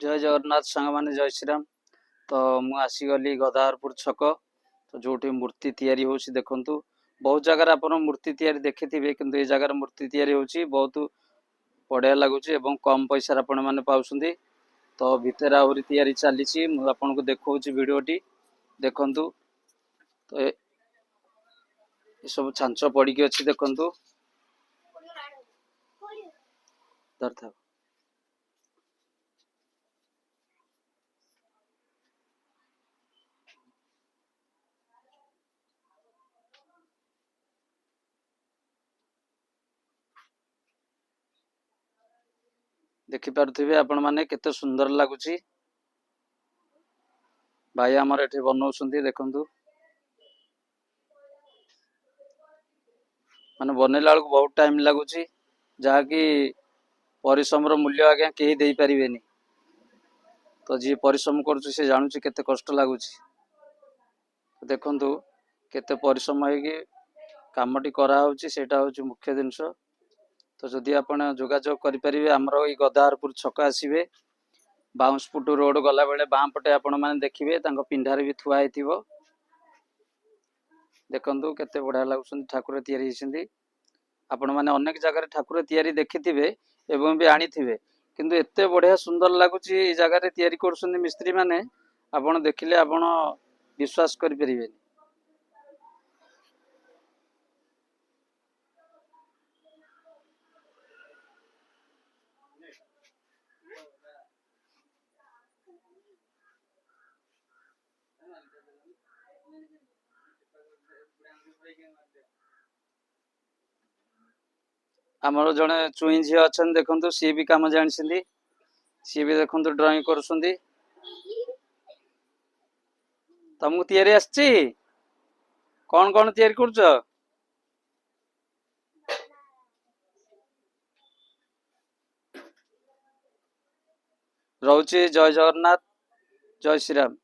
जय जगन्नाथ सांग माने जय श्रीराम। तो मु आसीगली गदाहरपुर छक तो जो मूर्ति तैयारी होची देखंतु बहुत जगह आपण मूर्ति तैयारी देखिथिबे किंतु ए जगह मूर्ति तैयारी होची बहुत बढ़िया लगुची एवं कम पैसा आपण माने पाउछंदी। तो भितर आहुरी तैयारी चलीची मु आपन को देखौची वीडियोटी देखंतु। तो ए सब छांच पड़ी के अछि देखंतु दरथा देखि पारुथिबे आपण माने केते सुंदर लागुची। भाई हमर एठी बनौछंती देखंतु माने बनेला बेलକୁ बहुत टाइम लागुची जहा कि परिश्रम रो मूल्य आज्ञा केही देई परिबेनी। तो जी परिश्रम करूची से जानूची केते कष्ट लागुची। देखंतु केते परिश्रम होगी कामटी करा होची सेटा होची मुख्य जिंस। तो जदि आपण जोगाजोग करि परिबे हमरो ई गदाहरपुर छक आसीबे बाउंसपुटू रोड गला बेले बाम पटे आपण माने देखिबे तांको पिंढारे भी थुआ हेतिबो। देखंतु केते बढ़िया लागुछन ठाकुर तैयारी हिसंदी। आपण माने अनेक जगह ठाकुर तैयारी देखिथिबे एवं भी आनिथिबे किंतु एते बढ़िया सुंदर लागुची ई जगह रे तैयारी करछन मिस्त्री माने आपण देखिले आपण विश्वास करि परिबेनी। आमर जने चुई झी अच्छा देखु सी भी कम जानी सी भी देखु ड्राइंग कर तुमको तैयारी आसची कौन कौन तैयारी कर रोचे जय जगन्नाथ जय श्रीराम।